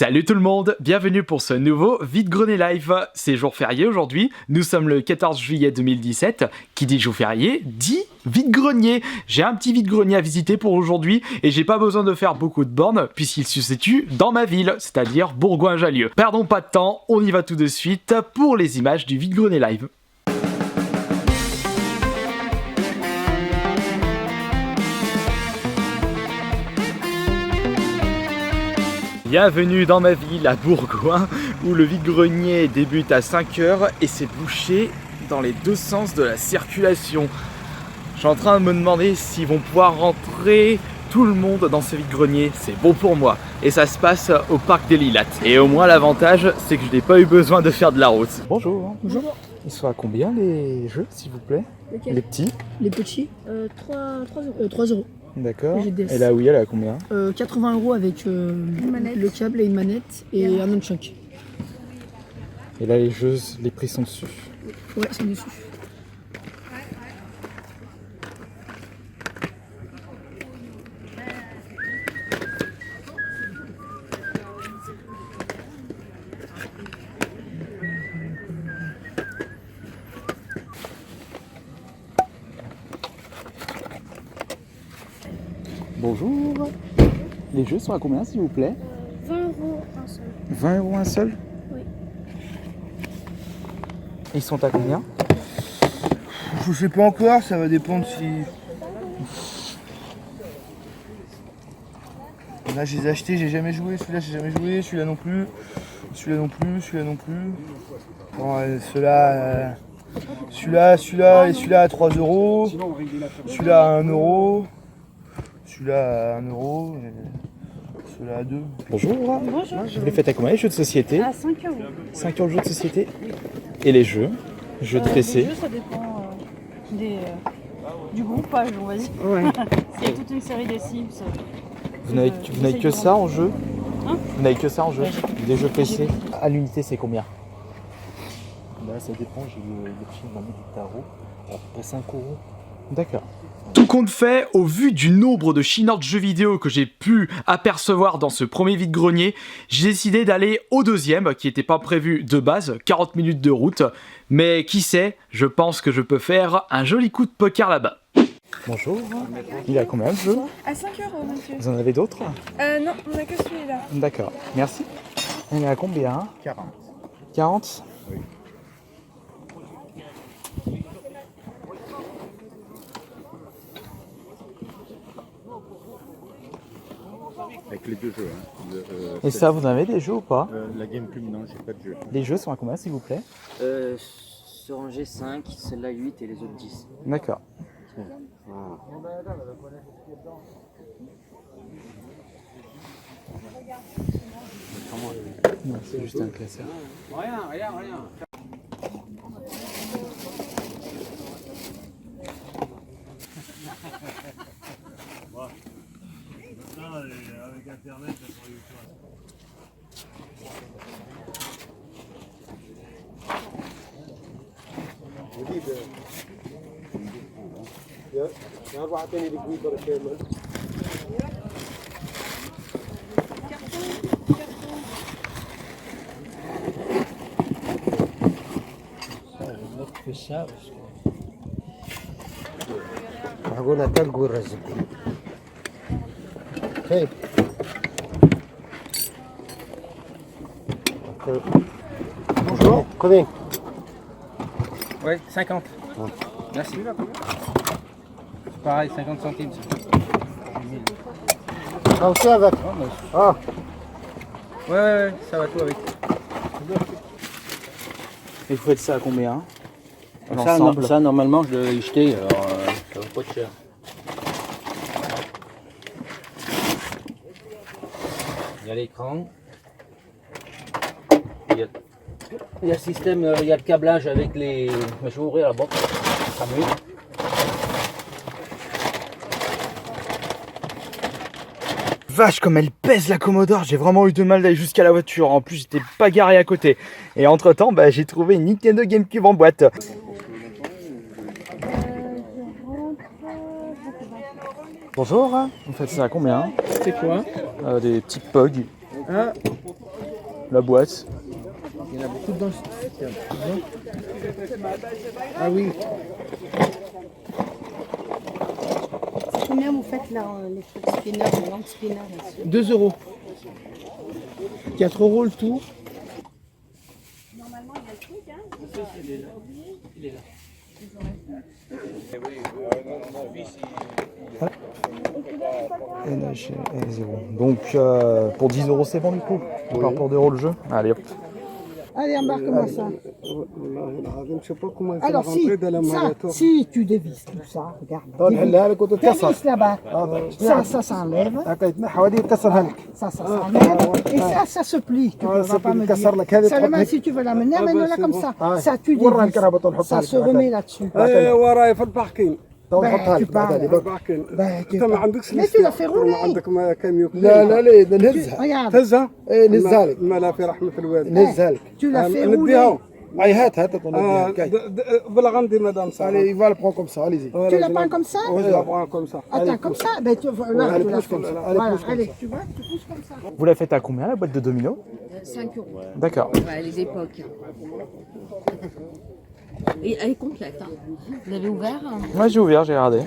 Salut tout le monde, bienvenue pour ce nouveau vide-grenier live. C'est jour férié aujourd'hui, nous sommes le 14 juillet 2017. Qui dit jour férié dit vide-grenier. J'ai un petit vide-grenier à visiter pour aujourd'hui et j'ai pas besoin de faire beaucoup de bornes puisqu'il se situe dans ma ville, c'est-à-dire Bourgoin-Jallieu. Perdons pas de temps, on y va tout de suite pour les images du vide-grenier live. Bienvenue dans ma ville à Bourgoin où le vide-grenier débute à 5h et c'est bouché dans les deux sens de la circulation. Je suis en train de me demander s'ils vont pouvoir rentrer tout le monde dans ce vide-grenier, c'est bon pour moi. Et ça se passe au parc des Lilates. Et au moins l'avantage c'est que je n'ai pas eu besoin de faire de la route. Bonjour. Bonjour. Ils sont à combien les jeux s'il vous plaît? Lesquels? Les petits? Les petits 3 euros. D'accord. GDS. Et la Wii elle est à combien? 80 euros avec le câble et une manette et un nunchuk. Et là les jeux, les prix sont dessus. Ouais, c'est dessus. Bonjour. Les jeux sont à combien s'il vous plaît? 20 euros un seul. 20 euros un seul? Oui. Ils sont à combien? Je sais pas encore, ça va dépendre si... Là je les ai achetés, j'ai jamais joué, celui-là j'ai jamais joué, celui-là non plus, celui-là non plus, celui-là non plus. Bon, celui-là et celui-là à 3 euros, celui-là à 1 euro, celui-là à 1 euro, et celui-là à 2. Bonjour. Bonjour. Vous les faites à combien les jeux de société? À 5 euros. 5 euros de jeux de société. Et les jeux? Jeux de PC? Les jeux, ça dépend du groupage, on va dire. Ouais. Il y a toute une série des Sims. Vous n'avez que ça en jeu? Hein? Vous n'avez que ça en jeu? Ouais, Des jeux PC? À l'unité c'est combien? Là, ça dépend, j'ai le film du tarot à peu près 5 euros. D'accord. Tout compte fait, au vu du nombre de chineurs de jeux vidéo que j'ai pu apercevoir dans ce premier vide-grenier, j'ai décidé d'aller au deuxième, qui n'était pas prévu de base, 40 minutes de route. Mais qui sait, je pense que je peux faire un joli coup de poker là-bas. Bonjour, il est à combien le jeu? À 5 euros, monsieur. Vous en avez d'autres? Non, on n'a que celui-là. D'accord, merci. Il est à combien? 40. 40? Oui. Avec les deux jeux. Hein. Et ça, vous en avez des jeux ou pas? La GameCube, non, j'ai pas de jeu. Les jeux sont à combien s'il vous plaît? Ce rangé 5, celle-là 8 et les autres 10. D'accord. Non, c'est juste un classeur. Avec internet, ça sera YouTube. Que ça, parce que... أقول أتلقوا الرزق. كيف؟ Bonjour. Combien? Ouais, 50. Merci. Pareil, 50 centimes. Ah, aussi avec. Ah, Ouais, ça va tout avec. Et vous faites ça à combien? Ça, normalement, je l'ai jeté, alors ça va pas être cher. Il y a l'écran. Il y a le système, il y a le câblage avec les... Mais je vais ouvrir la boîte, ça sera mieux. Vache comme elle pèse la Commodore, j'ai vraiment eu de mal d'aller jusqu'à la voiture, en plus j'étais pas garé à côté. Et entre temps j'ai trouvé une Nintendo GameCube en boîte. Bonjour, vous faites ça à combien? C'était quoi? Des petits POG. Hein? La boîte. Il y en a beaucoup dedans. Ah oui. Combien vous faites là, les trucs spinner, les lampes spinner là-dessus? 2 €. 4 € le tour. Normalement, il y a le truc, hein? Il est là. NH0. Donc pour 10 € c'est bon du coup. Encore pour 2 € le jeu. Allez hop. Allez, embarque-moi ça. Je sais pas comment Alors, si, ça, si tu dévisses tout ça, regarde. نحلها لك وتتكسر. Dévisse là-bas. Ça s'enlève. حوالي يتكسرها لك. Ça s'enlève. Et ça se plie. Tu ne vas pas me dire. Seulement, si tu veux l'amener, amène-la comme ça. Ça, tu dévisses. Ça se remet là-dessus. وراي في الباركينج Tu parles. الباركينج Ben, tu انت ما parles. عندكش Mais tu l'as fait rouler. عندك ما كاميو لا لا لا نهزها. Regarde. تهزها نهزها لك. ما لا في رحمه الوالد نهزها لك. Tu l'as fait نديها rouler. Allez, هات نديها. كاي. بلا غندي مدام صالح Allez, il va le prendre comme ça, allez-y. Tu la prends comme ça? je la prends comme ça Attends, comme ça? Ben, tu voilà, Allez, tu la pousse fais. comme ça. Voilà, Allez, pousse comme allez, ça. tu vois, tu pousses comme ça. Vous la faites à combien la boîte de dominos? 5 €. D'accord. Ouais, les époques. Et elle est complète. Hein. Vous l'avez ouvert? Moi j'ai ouvert, j'ai regardé.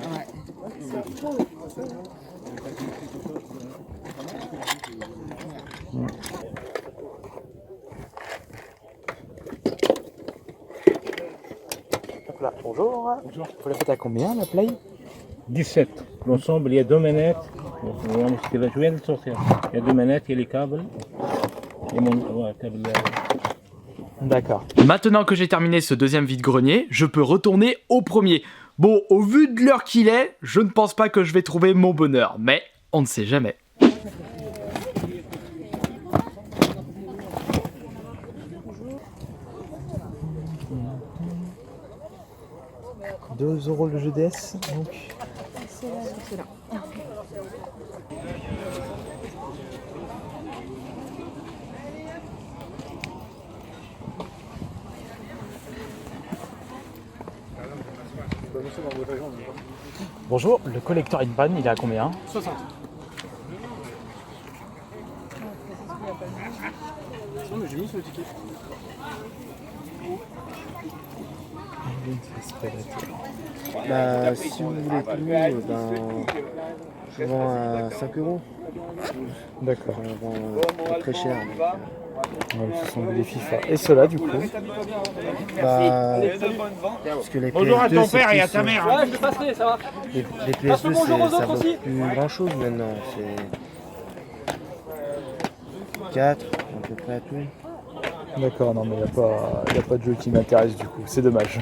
Hop là, bonjour. Bonjour. Vous la faites à combien la play? 17. L'ensemble, il y a 2 manettes. Je viens de sortir. Il y a 2 manettes, il y a les câbles. Et mon câble. D'accord. Maintenant que j'ai terminé ce deuxième vide-grenier, je peux retourner au premier. Bon, au vu de l'heure qu'il est, je ne pense pas que je vais trouver mon bonheur, mais on ne sait jamais. « 2 € le jeu DS, donc... C'est là. Bonjour, le collecteur in panne, il est à combien? 60. J'ai mis sur le ticket. Bah, si vous voulez tout, ben, je vends à 5 €. D'accord. Je vends pas très cher. Ce sont des FIFA. Et ceux-là, du coup? Bah, parce que les Bonjour à PS2, ton c'est père et à plus, ta mère. Ouais, je le passerai, ça va. Les PS2, ça vaut plus grand chose maintenant. C'est 4 à peu près à tout. D'accord, non mais il n'y a pas de jeu qui m'intéresse du coup, c'est dommage.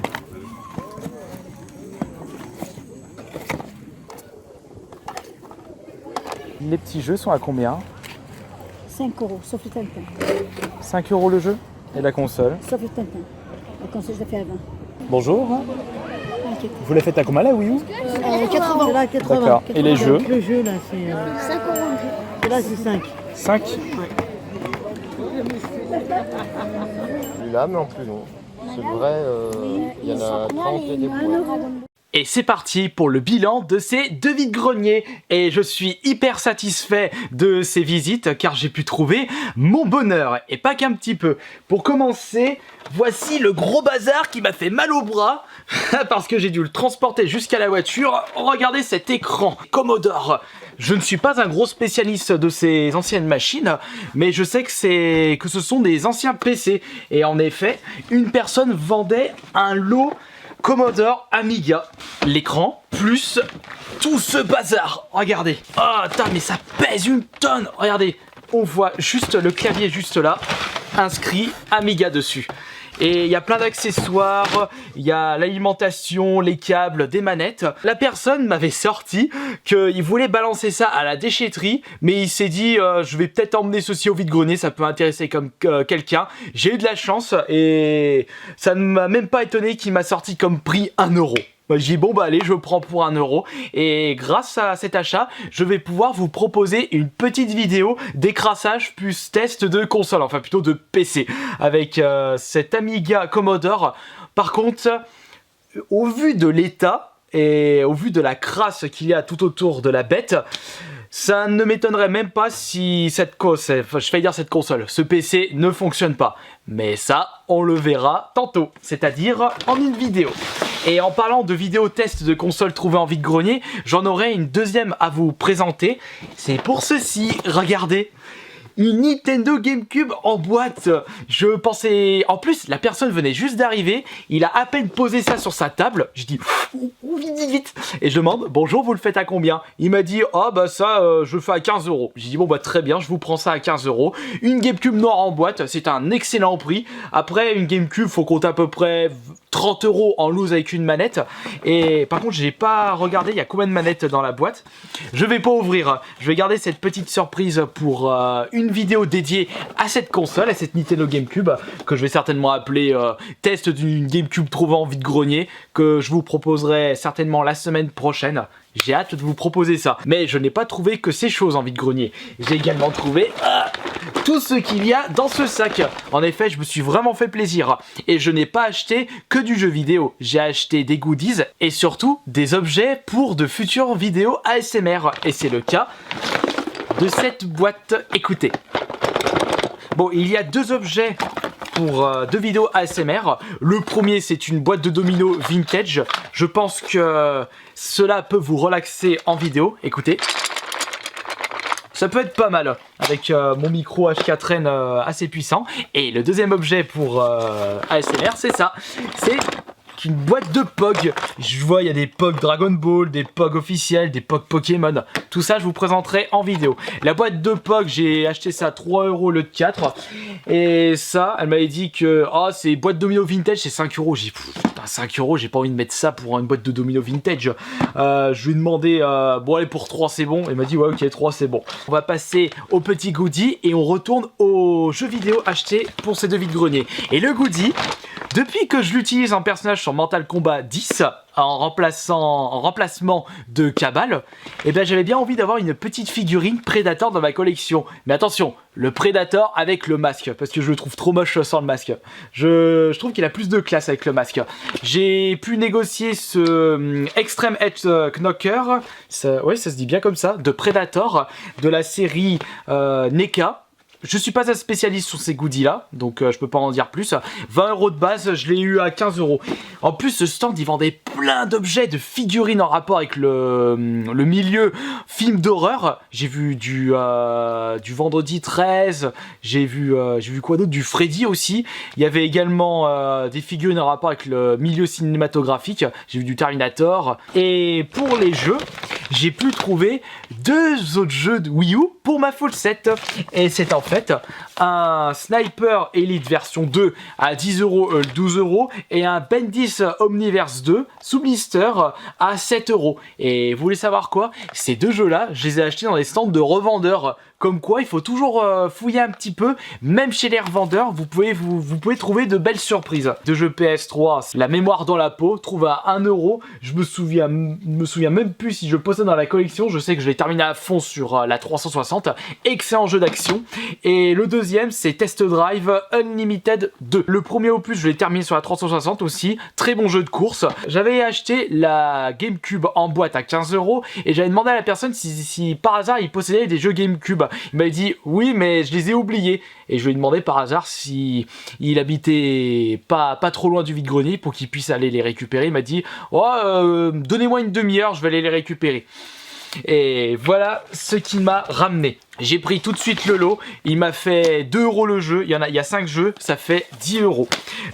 Les petits jeux sont à combien? 5 €, sauf le Tintin. 5 € le jeu? Et la console? Sauf le Tintin. La console, je l'ai fait à 20. Bonjour. Vous les faites à combien la Wii U? 80. C'est là, 80. D'accord. Et les jeux? Le jeu, là, c'est 5 € le jeu. là, c'est 5. 5? Celui-là, mais en plus long. C'est vrai, il y en a 30 et des points. Et c'est parti pour le bilan de ces 2 vide-greniers. Et je suis hyper satisfait de ces visites car j'ai pu trouver mon bonheur. Et pas qu'un petit peu. Pour commencer, voici le gros bazar qui m'a fait mal au bras parce que j'ai dû le transporter jusqu'à la voiture. Regardez cet écran Commodore. Je ne suis pas un gros spécialiste de ces anciennes machines, mais je sais que ce sont des anciens PC. Et en effet, une personne vendait un lot Commodore Amiga, l'écran, plus tout ce bazar. Regardez. Ah, mais ça pèse une tonne. Regardez, on voit juste le clavier juste là, inscrit Amiga dessus. Et il y a plein d'accessoires, il y a l'alimentation, les câbles, des manettes. La personne m'avait sorti qu'il voulait balancer ça à la déchetterie, mais il s'est dit je vais peut-être emmener ceci au vide-grenier, ça peut intéresser comme quelqu'un. J'ai eu de la chance et ça ne m'a même pas étonné qu'il m'a sorti comme prix 1 €. J'ai dit bon bah allez, je prends pour 1 € et grâce à cet achat je vais pouvoir vous proposer une petite vidéo d'écrassage plus test de console, enfin plutôt de PC avec cet Amiga Commodore. Par contre, au vu de l'état et au vu de la crasse qu'il y a tout autour de la bête, Ça ne m'étonnerait même pas si cette console, enfin, je vais dire cette console, ce PC ne fonctionne pas. Mais ça, on le verra tantôt, c'est-à-dire en une vidéo. Et en parlant de vidéo test de console trouvée en vide-grenier, j'en aurai une deuxième à vous présenter. C'est pour ceci, regardez. Une Nintendo GameCube en boîte. Je pensais... En plus, la personne venait juste d'arriver. Il a à peine posé ça sur sa table. Je dis, vite, vite. Et je demande, bonjour, vous le faites à combien? Il m'a dit, ah bah ça, je le fais à 15 €. J'ai dit, bon bah très bien, je vous prends ça à 15 €. Une GameCube noire en boîte, c'est un excellent prix. Après, une GameCube, faut compter à peu près 30 € en loose avec une manette. Et par contre, j'ai pas regardé, il y a combien de manettes dans la boîte. Je vais pas ouvrir. Je vais garder cette petite surprise pour une vidéo dédiée à cette console, à cette Nintendo GameCube, que je vais certainement appeler test d'une GameCube trouvée en vide-grenier, que je vous proposerai certainement la semaine prochaine. J'ai hâte de vous proposer ça. Mais je n'ai pas trouvé que ces choses en vide-grenier. J'ai également trouvé tout ce qu'il y a dans ce sac. En effet, je me suis vraiment fait plaisir. Et je n'ai pas acheté que du jeu vidéo. J'ai acheté des goodies et surtout des objets pour de futures vidéos ASMR. Et c'est le cas de cette boîte. Écoutez. Bon, il y a deux objets pour deux vidéos ASMR. Le premier, c'est une boîte de dominos vintage. Je pense que cela peut vous relaxer en vidéo. Écoutez. Ça peut être pas mal avec mon micro H4n assez puissant. Et le deuxième objet pour ASMR, c'est ça. C'est une boîte de POG. Je vois, il y a des POG Dragon Ball, des POG officiels, des POG Pokémon. Tout ça, je vous présenterai en vidéo. La boîte de POG, j'ai acheté ça à 3 € au lieu de 4. Et ça, elle m'avait dit que c'est boîte domino vintage, c'est 5 €. J'ai dit, putain, 5 €, j'ai pas envie de mettre ça pour une boîte de domino vintage. Je lui ai demandé, bon, allez, pour 3, c'est bon. Elle m'a dit, ouais, ok, 3, c'est bon. On va passer au petit goodie et on retourne aux jeux vidéo achetés pour ces deux vide-greniers. Et le goodie, depuis que je l'utilise en personnage sur Mortal Kombat 10, en remplacement de Cabal, eh bien j'avais bien envie d'avoir une petite figurine Predator dans ma collection. Mais attention, le Predator avec le masque, parce que je le trouve trop moche sans le masque. Je trouve qu'il a plus de classe avec le masque. J'ai pu négocier ce Extreme Edge Knocker, oui ça se dit bien comme ça, de Predator, de la série NECA. Je suis pas un spécialiste sur ces goodies là, donc je peux pas en dire plus. 20 € de base, je l'ai eu à 15 €. En plus, ce stand, il vendait plein d'objets, de figurines en rapport avec le milieu film d'horreur. J'ai vu du Vendredi 13, j'ai vu quoi d'autre, du Freddy aussi. Il y avait également des figurines en rapport avec le milieu cinématographique. J'ai vu du Terminator. Et pour les jeux, j'ai pu trouver deux autres jeux de Wii U pour ma full set. Et c'est en fait un Sniper Elite version 2 à 10 €, 12 € et un Bendis Omniverse 2 sous blister à 7 €. Et vous voulez savoir quoi? Ces deux jeux là, je les ai achetés dans des stands de revendeurs. Comme quoi, il faut toujours fouiller un petit peu. Même chez les revendeurs, vous pouvez trouver de belles surprises. De jeux PS3, la mémoire dans la peau, trouve à 1 €. Je me souviens même plus si je le possède dans la collection. Je sais que je l'ai terminé à fond sur la 360. Excellent jeu d'action. Et le deuxième, c'est Test Drive Unlimited 2. Le premier opus, je l'ai terminé sur la 360 aussi. Très bon jeu de course. J'avais acheté la GameCube en boîte à 15 € et j'avais demandé à la personne si par hasard il possédait des jeux GameCube. Il m'a dit oui, mais je les ai oubliés. Et je lui ai demandé par hasard si il habitait pas trop loin du vide-grenier pour qu'il puisse aller les récupérer. Il m'a dit donnez-moi une demi-heure, je vais aller les récupérer. Et voilà ce qui m'a ramené. J'ai pris tout de suite le lot. Il m'a fait 2 € le jeu. Il y a 5 jeux, ça fait 10 €.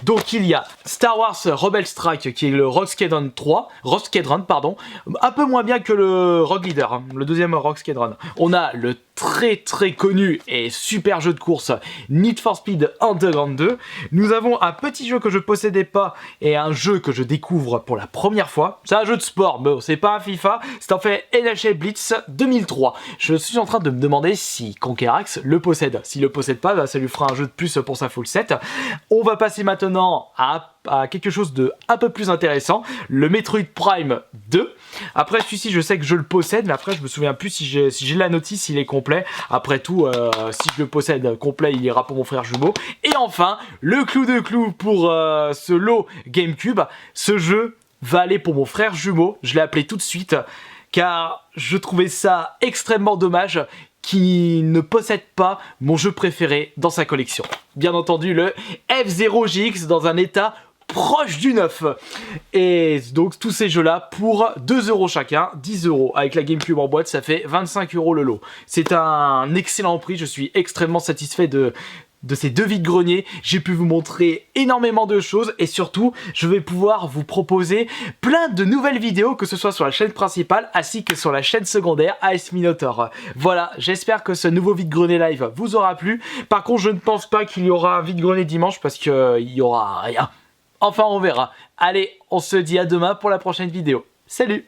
Donc il y a Star Wars Rebel Strike qui est le Rogue Squadron 3. Rogue Squadron, pardon. Un peu moins bien que le Rogue Leader, hein, le deuxième Rogue Squadron. On a le très très connu et super jeu de course Need for Speed Underground 2. Nous avons un petit jeu que je possédais pas et un jeu que je découvre pour la première fois. C'est un jeu de sport, bon, c'est pas un FIFA. C'est en fait NHL Blitz 2003. Je suis en train de me demander si Conquerax le possède. S'il le possède pas, bah, ça lui fera un jeu de plus pour sa full set. On va passer maintenant à quelque chose de un peu plus intéressant, le Metroid Prime 2. Après celui-ci, je sais que je le possède, mais après je me souviens plus si j'ai la notice, s'il est complet. Après tout, si je le possède complet, il ira pour mon frère jumeau. Et enfin, le clou de clou pour ce lot GameCube, ce jeu va aller pour mon frère jumeau. Je l'ai appelé tout de suite, car je trouvais ça extrêmement dommage qu'il ne possède pas mon jeu préféré dans sa collection. Bien entendu le F0GX dans un état proche du neuf. Et donc tous ces jeux là pour 2 € chacun, 10 € avec la GameCube en boîte, ça fait 25 € le lot. C'est un excellent prix, je suis extrêmement satisfait de ces deux vides-greniers. J'ai pu vous montrer énormément de choses et surtout je vais pouvoir vous proposer plein de nouvelles vidéos, que ce soit sur la chaîne principale ainsi que sur la chaîne secondaire AS Minotaur. Voilà, j'espère que ce nouveau vide-grenier live vous aura plu. Par contre je ne pense pas qu'il y aura un vide-grenier dimanche parce qu'il y aura rien. Enfin on verra. Allez, on se dit à demain pour la prochaine vidéo. Salut!